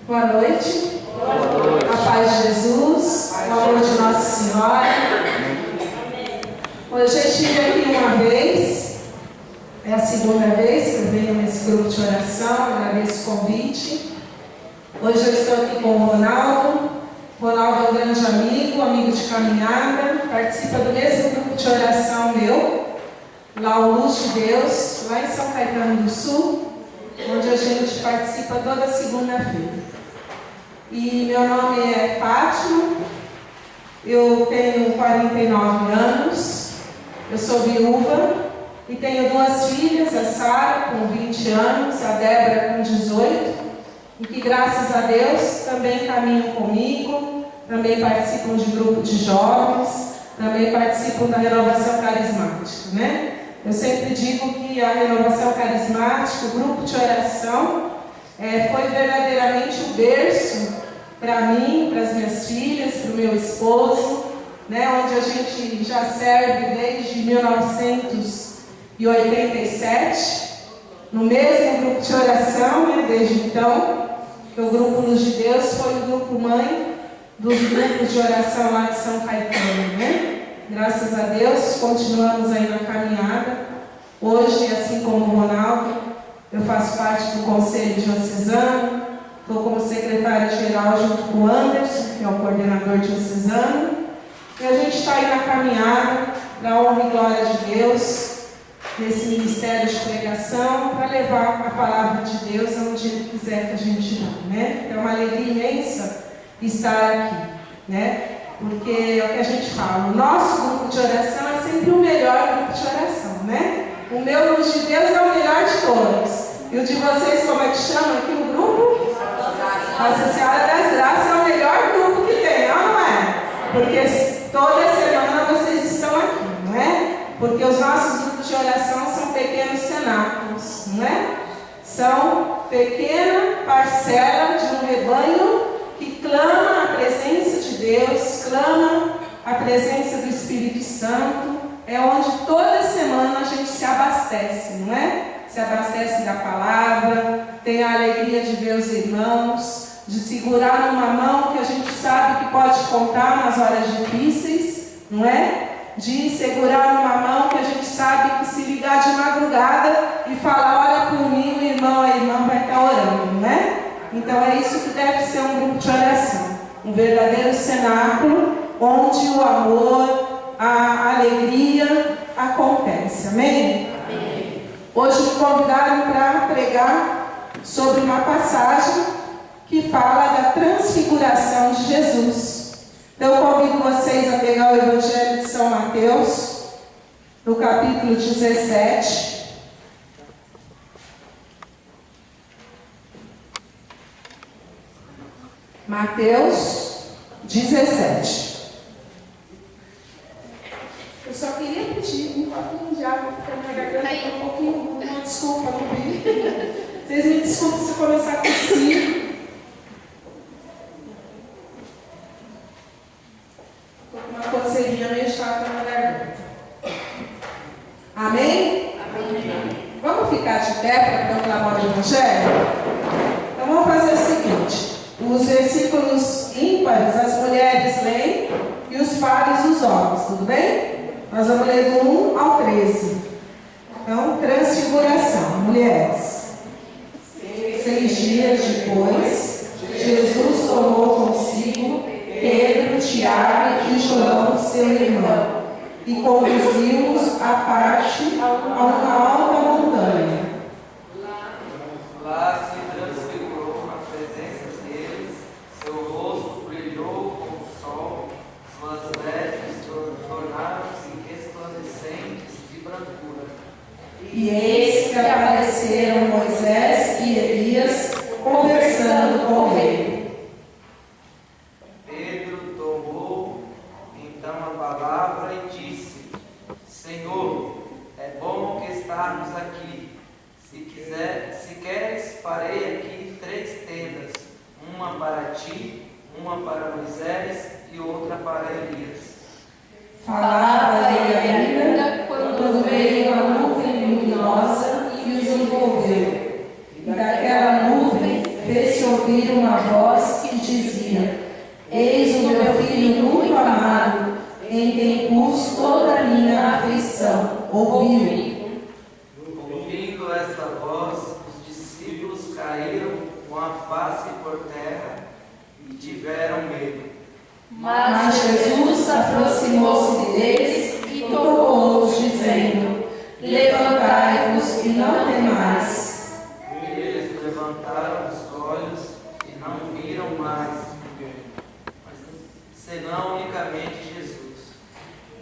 Boa noite. Boa noite. A paz de Jesus, o amor de Nossa Senhora. Hoje eu estive aqui uma vez, é a segunda vez que eu venho nesse grupo de oração, agradeço o convite. Hoje eu estou aqui com o Ronaldo. Ronaldo é um grande amigo de caminhada, participa do mesmo grupo de oração meu, lá o Luz de Deus, lá em São Caetano do Sul, onde a gente participa toda segunda-feira. E meu nome é Fátima, eu tenho 49 anos, eu sou viúva e tenho duas filhas, a Sara com 20 anos, a Débora com 18, e que graças a Deus também caminham comigo, também participam de grupo de jovens, também participam da renovação carismática, né? Eu sempre digo que a renovação carismática, o grupo de oração, foi verdadeiramente o berço para mim, para as minhas filhas, para o meu esposo, né, onde a gente já serve desde 1987, no mesmo grupo de oração, né, desde então, que o Grupo Luz de Deus foi o grupo mãe dos grupos de oração lá de São Caetano, né? Graças a Deus, continuamos aí na caminhada. Hoje, assim como o Ronaldo, eu faço parte do Conselho Diocesano, estou como secretária-geral junto com o Anderson, que é o coordenador diocesano, e a gente está aí na caminhada, da honra e glória de Deus, nesse ministério de pregação, para levar a palavra de Deus aonde Ele quiser que a gente vá, né? É uma alegria imensa estar aqui, né? Porque é o que a gente fala, o nosso grupo de oração é sempre o melhor grupo de oração, né? O meu Luz de Deus é o melhor de todos. E o de vocês, como é que chama aqui o grupo? Nossa Senhora das Graças é o melhor grupo que tem, não é? Porque toda semana vocês estão aqui, não é? Porque os nossos grupos de oração são pequenos cenáculos, não é? São pequena parcela de um rebanho que clama a presença de Deus, clama a presença do Espírito Santo. É onde toda semana a gente se abastece, não é? Se abastece da palavra, tem a alegria de ver os irmãos, de segurar numa mão que a gente sabe que pode contar nas horas difíceis, não é? De segurar numa mão que a gente sabe que se ligar de madrugada e falar, olha por mim, o irmão, a irmã vai estar orando, não é? Então é isso que deve ser um grupo de oração, um verdadeiro cenáculo onde o amor, a alegria acontece, amém? Amém. Hoje me convidaram para pregar sobre uma passagem que fala da transfiguração de Jesus. Então eu convido vocês a pegar o Evangelho de São Mateus, no capítulo 17. Mateus 17. Eu só queria pedir um pouquinho de água, porque a minha garganta está um pouquinho, uma desculpa, não vi. Vocês me desculpem se eu começar a tossir. Estou com uma coceirinha meio chata na garganta. Amém? Amém. Vamos ficar de pé para proclamar o Evangelho? Então vamos fazer o seguinte: os versículos ímpares as mulheres leem e os pares os homens, tudo bem? Nós vamos ler do 1 ao 13. Então, transfiguração, mulheres. 6 dias depois, Jesus tomou consigo Pedro, Tiago e João, seu irmão, e conduziu-os à parte a uma alta montanha. Lá se transfigurou na presença deles, seu rosto brilhou como o sol, suas vestes tornaram-se resplandecentes de brancura. E eis que apareceram Moisés e Elias conversando com ele. Pedro tomou então a palavra e disse: Senhor, é bom que estarmos aqui. Se queres, farei aqui 3 tendas, uma para ti, uma para Moisés e outra para Elias. Falava ele ainda quando veio a nuvem luminosa e os envolveu. E daquela nuvem fez-se ouviram uma voz que dizia: Eis o meu filho muito amado, em quem pus toda a minha afeição. Ouviu. Ouvindo esta voz, os discípulos caíram com a face por terra e tiveram medo. Mas Jesus aproximou-se deles e tocou-os, dizendo: Levantai-vos e não temais. Eles levantaram os olhos e não viram mais ninguém, senão unicamente Jesus.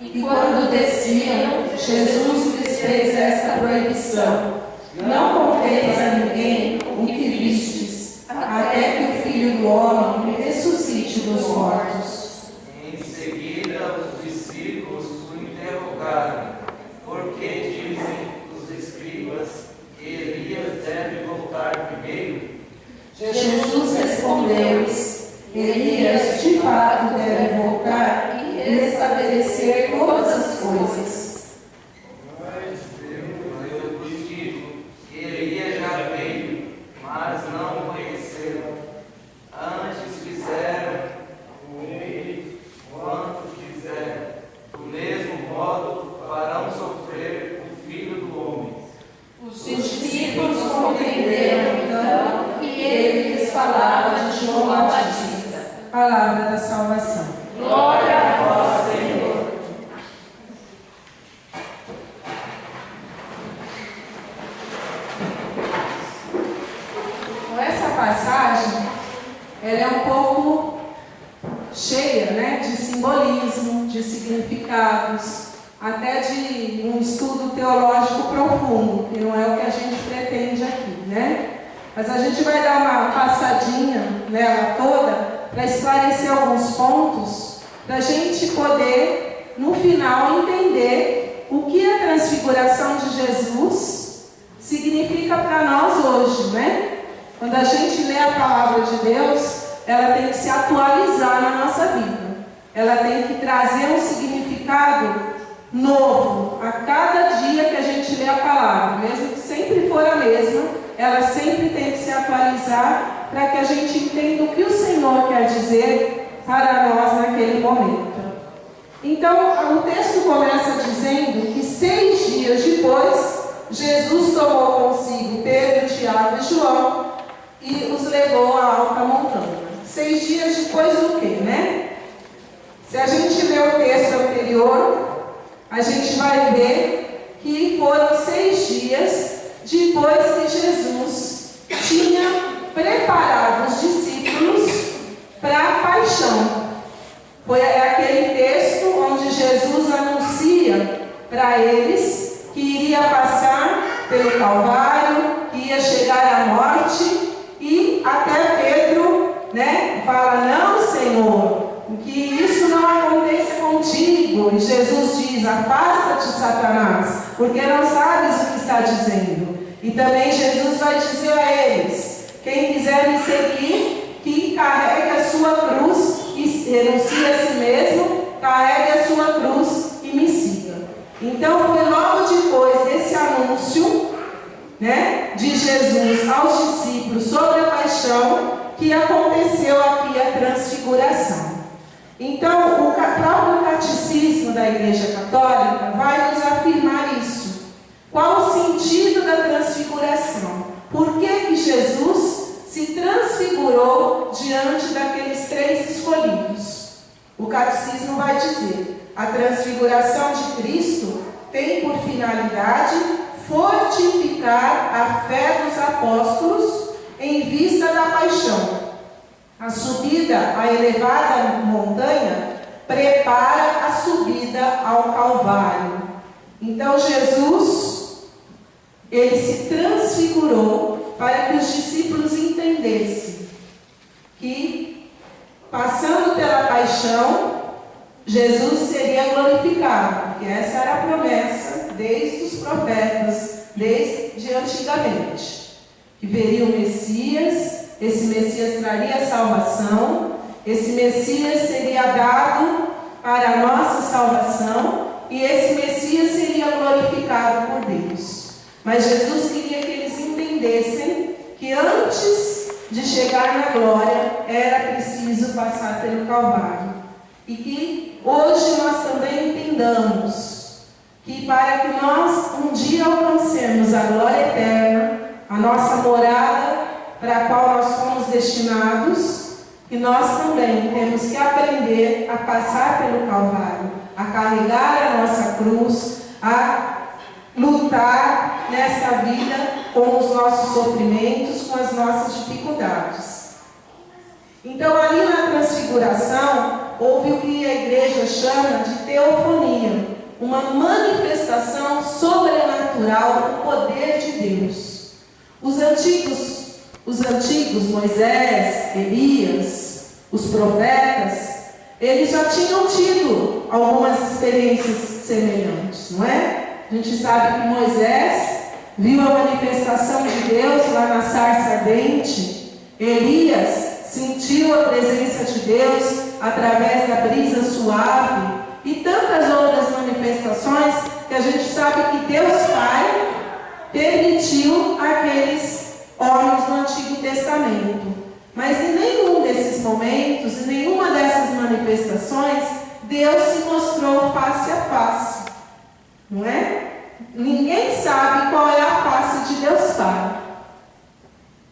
E quando desciam, Jesus lhes fez esta proibição: Não conteis a ninguém o que vistes, até que o Filho do Homem ressuscite dos mortos. Em seguida, os discípulos o interrogaram: Por que dizem os escribas que Elias deve voltar primeiro? Jesus respondeu-lhes: Elias de fato deve voltar e restabelecer todas as coisas. Mas eu vos digo que Elias já veio, mas não o conheceram. Antes fizeram com ele quanto fizeram. Do mesmo modo farão sofrer o Filho do Homem. Os discípulos compreenderam então que ele lhes falava de João Batista. Palavra da salvação. Glória a vós, Senhor. Com essa passagem, ela é um pouco cheia, né, de simbolismo, de significados, até de um estudo teológico profundo, que não é o que a gente pretende aqui, né? Mas a gente vai dar uma passadinha nela toda para esclarecer alguns pontos, para a gente poder, no final, entender o que a transfiguração de Jesus significa para nós hoje, né? Quando a gente lê a palavra de Deus, ela tem que se atualizar na nossa vida. Ela tem que trazer um significado novo a cada dia que a gente lê a palavra, mesmo que sempre for a mesma. Ela sempre tem que se atualizar para que a gente entenda o que o Senhor quer dizer para nós naquele momento. Então, o texto começa dizendo que 6 dias depois, Jesus tomou consigo Pedro, Tiago e João e os levou à alta montanha. 6 dias depois do quê, né? Se a gente ler o texto anterior, a gente vai ver que foram 6 dias depois que Jesus tinha preparado os discípulos para a paixão. Foi aquele texto onde Jesus anuncia para eles que iria passar pelo Calvário, que ia chegar à morte, e até Pedro, né, fala: Não, Senhor, que isso não aconteça contigo. E Jesus diz: Afasta-te, Satanás, porque não sabes o que está dizendo. E também Jesus vai dizer a eles: Quem quiser me seguir, que carregue a sua cruz e renuncie a si mesmo, carregue a sua cruz e me siga. Então foi logo depois desse anúncio, né, de Jesus aos discípulos sobre a paixão que aconteceu aqui a transfiguração. Então, o próprio catecismo da Igreja Católica vai nos afirmar isso. Qual o sentido da transfiguração? Por que Jesus se transfigurou diante daqueles 3 escolhidos? O catecismo vai dizer: a transfiguração de Cristo tem por finalidade fortificar a fé dos apóstolos em vista da paixão. A subida à elevada montanha prepara a subida ao Calvário. Então Jesus, ele se transfigurou para que os discípulos entendessem que, passando pela paixão, Jesus seria glorificado, porque essa era a promessa desde os profetas, desde antigamente, que veria o Messias. Esse Messias traria salvação, esse Messias seria dado para a nossa salvação, e esse Messias seria glorificado por Deus. Mas Jesus queria que eles entendessem que antes de chegar na glória, era preciso passar pelo Calvário. E que hoje nós também entendamos que para que nós um dia alcancemos a glória eterna, a nossa morada para a qual nós fomos destinados, que nós também temos que aprender a passar pelo Calvário, a carregar a nossa cruz, a lutar nesta vida com os nossos sofrimentos, com as nossas dificuldades. Então, ali na transfiguração, houve o que a igreja chama de teofonia, uma manifestação sobrenatural do poder de Deus. Os antigos, Moisés, Elias, os profetas, eles já tinham tido algumas experiências semelhantes, não é? A gente sabe que Moisés viu a manifestação de Deus lá na sarça ardente. Elias sentiu a presença de Deus através da brisa suave e tantas outras manifestações que a gente sabe que Deus Pai permitiu àqueles homens do Antigo Testamento. Mas em nenhum desses momentos, em nenhuma dessas manifestações, Deus se mostrou face a face. Não é? Ninguém sabe qual é a face de Deus Pai.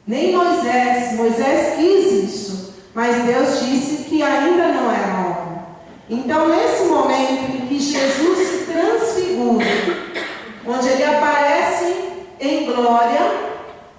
Nem Moisés. Moisés quis isso, mas Deus disse que ainda não era a hora. Então, nesse momento em que Jesus se transfigura, onde ele aparece em glória,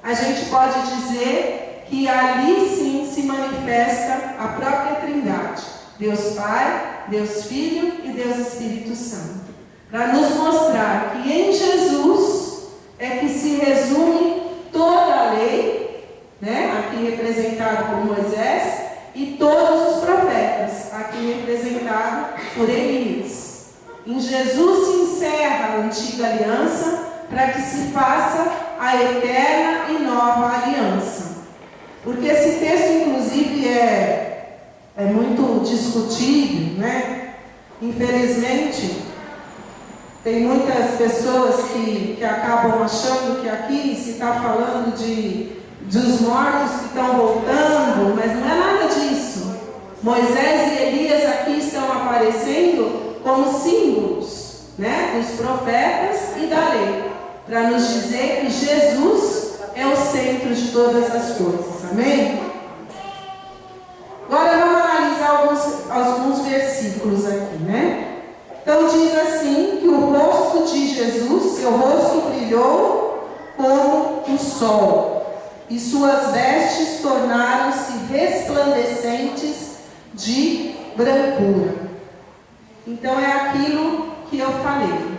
a gente pode dizer que ali sim se manifesta a própria Trindade. Deus Pai, Deus Filho e Deus Espírito Santo. Para nos mostrar que em Jesus é que se resume toda a lei, né? Aqui representado por Moisés, e todos os profetas, aqui representado por Elias. Em Jesus se encerra a antiga aliança para que se faça a eterna e nova aliança. Porque esse texto, inclusive, é muito discutível, né? Infelizmente, tem muitas pessoas que acabam achando que aqui se está falando dos mortos que estão voltando, mas não é nada disso. Moisés e Elias aqui estão aparecendo como símbolos, né, dos profetas e da lei, para nos dizer que Jesus é o centro de todas as coisas. Amém? Agora vamos analisar alguns versículos aqui, né? Então diz assim que o rosto de Jesus, seu rosto brilhou como o sol, e suas vestes tornaram-se resplandecentes de brancura. Então é aquilo que eu falei.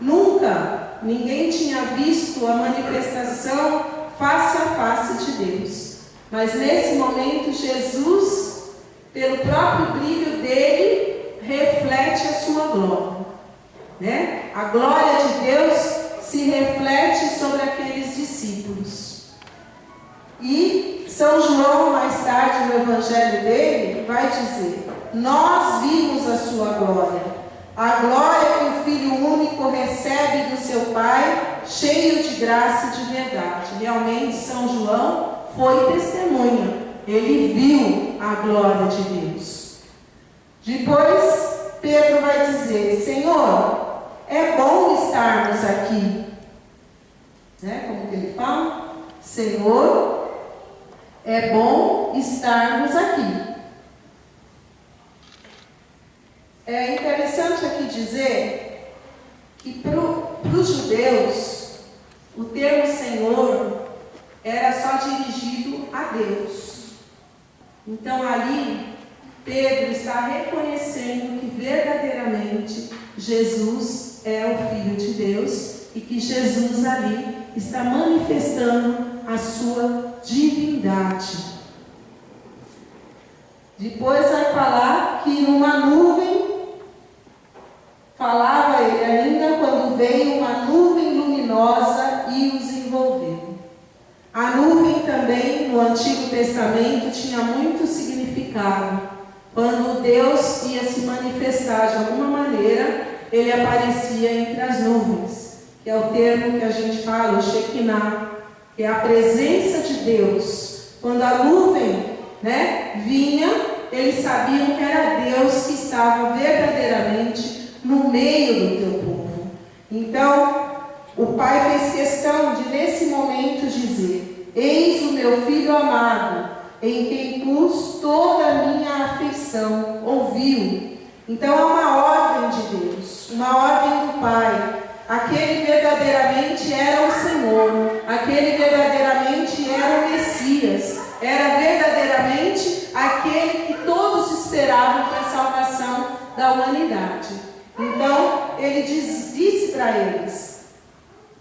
Nunca ninguém tinha visto a manifestação face a face de Deus. Mas nesse momento Jesus, pelo próprio brilho dele, reflete a sua glória, né? A glória de Deus se reflete sobre aqueles discípulos. E São João, mais tarde no evangelho dele, vai dizer: nós vimos a sua glória, a glória que o Filho único recebe do seu Pai, cheio de graça e de verdade. Realmente São João foi testemunha, ele viu a glória de Deus. Depois Pedro vai dizer: Senhor, é bom estarmos aqui. Né? Como que ele fala? Senhor, é bom estarmos aqui. É interessante aqui dizer que para os judeus, o termo Senhor era só dirigido a Deus. Então ali Pedro está reconhecendo que verdadeiramente Jesus é o Filho de Deus e que Jesus ali está manifestando a sua divindade. Depois vai falar que numa nuvem, falava ele ainda quando veio uma nuvem luminosa e os envolveu. A nuvem também no Antigo Testamento tinha muito significado. Quando Deus ia se manifestar de alguma maneira, ele aparecia entre as nuvens, que é o termo que a gente fala, o Shekinah, que é a presença de Deus Quando a nuvem, vinha, eles sabiam que era Deus que estava verdadeiramente no meio do teu povo. Então, o pai fez questão de, nesse momento, dizer: eis o meu filho amado, em quem pus toda a minha afeição. Ouviu? Então, é uma ordem de Deus, uma ordem do Pai. Aquele verdadeiramente era o Senhor, aquele verdadeiramente era o Messias, era verdadeiramente aquele que todos esperavam para a salvação da humanidade. Então, ele disse para eles: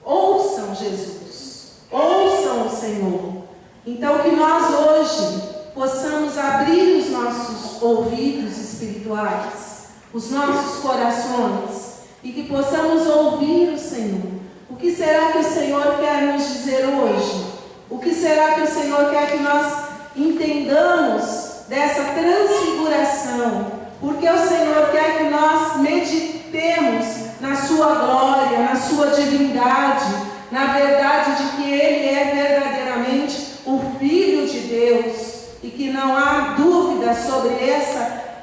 ouçam Jesus, ouçam o Senhor. Então, que nós hoje possamos abrir os nossos ouvidos espirituais, os nossos corações, e que possamos ouvir o Senhor. O que será que o Senhor quer nos dizer hoje? O que será que o Senhor quer que nós entendamos dessa transfiguração? Porque o Senhor quer que nós meditemos na sua glória, na sua divindade, na verdade de que Ele é verdadeiramente o Filho de Deus, e que não há dúvida sobre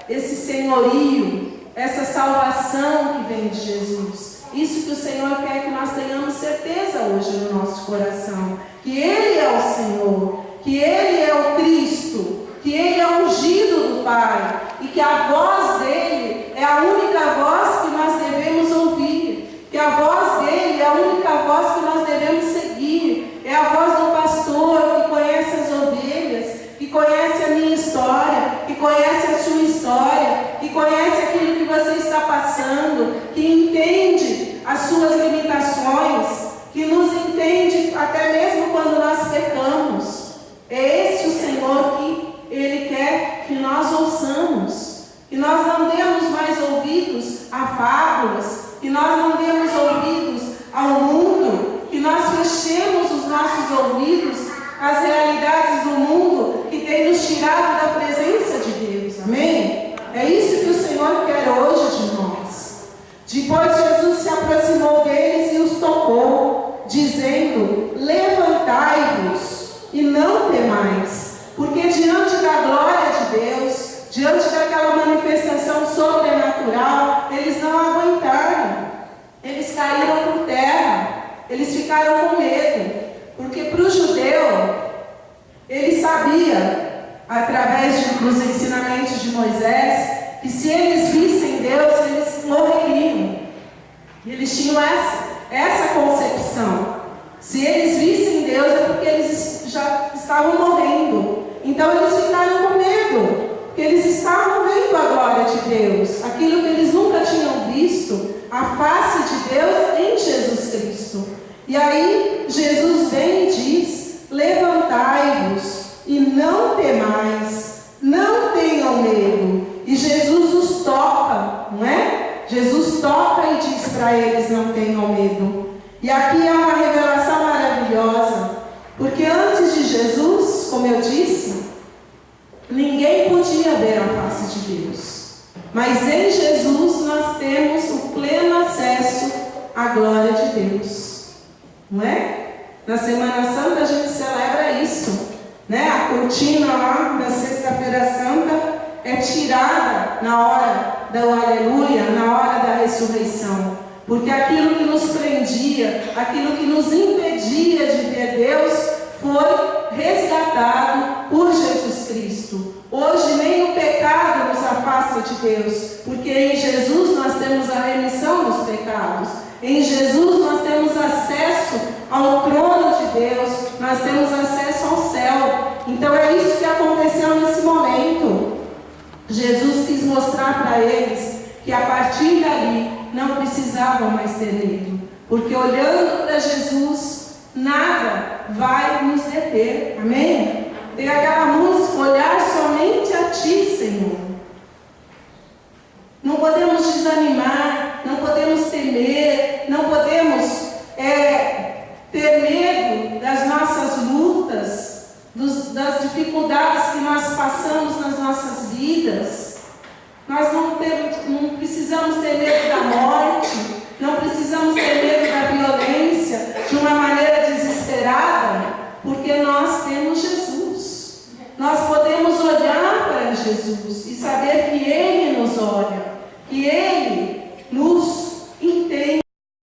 esse senhorio, essa salvação que vem de Jesus. Isso que o Senhor quer que nós tenhamos certeza hoje no nosso coração, que Ele é o Senhor, que Ele é o Cristo, que Ele é o ungido do Pai, e que a voz dEle é a única voz que nós devemos ouvir, que a voz dEle é a única voz que nós devemos seguir, é a voz do pastor que conhece as ovelhas, que conhece a minha história, que conhece a sua história, que conhece aquilo que você está passando, que entende as suas limitações, que nos entende até mesmo quando nós pecamos. É esse o Senhor que Ele quer que nós ouçamos, que nós não demos mais ouvidos a fábulas, que nós não demos ouvidos ao mundo, que nós fechemos os nossos ouvidos às realidades do mundo que tem nos tirado da presença de Deus. Amém? É isso que o Senhor quer hoje de nós. Depois Jesus se aproximou deles e os tocou, dizendo: levantai-vos e não temais, porque diante da glória de Deus, diante daquela manifestação sobrenatural, eles não aguentaram, eles caíram por terra, eles ficaram com medo, porque para o judeu, ele sabia, através dos ensinamentos de Moisés, que se eles vissem Deus, eles morreriam. Eles tinham essa concepção. Se eles vissem Deus, é porque eles já estavam morrendo. Então eles ficaram com medo, porque eles estavam vendo a glória de Deus, aquilo que eles nunca tinham visto, a face de Deus em Jesus Cristo. E aí Jesus vem e diz: levantai-vos e não temais, não tenham medo. E Jesus os toca, não é? Jesus toca e diz para eles: não tenham medo. E aqui é uma revelação maravilhosa, porque antes de Jesus, como eu disse, ninguém podia ver a face de Deus. Mas em Jesus nós temos o pleno acesso à glória de Deus. Não é? Na Semana Santa a gente celebra isso, né? A cortina lá da Sexta-feira Santa é tirada na hora do aleluia, na hora da ressurreição, porque aquilo que nos prendia, aquilo que nos impedia de ver Deus, foi resgatado por Jesus Cristo. Hoje nem o pecado nos afasta de Deus, porque em Jesus nós temos a remissão dos pecados. Em Jesus nós temos acesso ao trono de Deus, nós temos acesso ao céu. Então é isso que aconteceu nesse momento. Jesus quis mostrar para eles que a partir dali não precisavam mais ter medo, porque olhando para Jesus, nada vai nos deter. Amém? Tem aquela música: olhar somente a Ti, Senhor. Não podemos desanimar, não podemos temer, não podemos ter medo das nossas lutas, das dificuldades que nós passamos nas nossas vidas. Nós não precisamos ter medo da morte, não precisamos ter medo da violência de uma maneira desesperada, porque nós temos Jesus. Jesus e saber que Ele nos olha, que Ele nos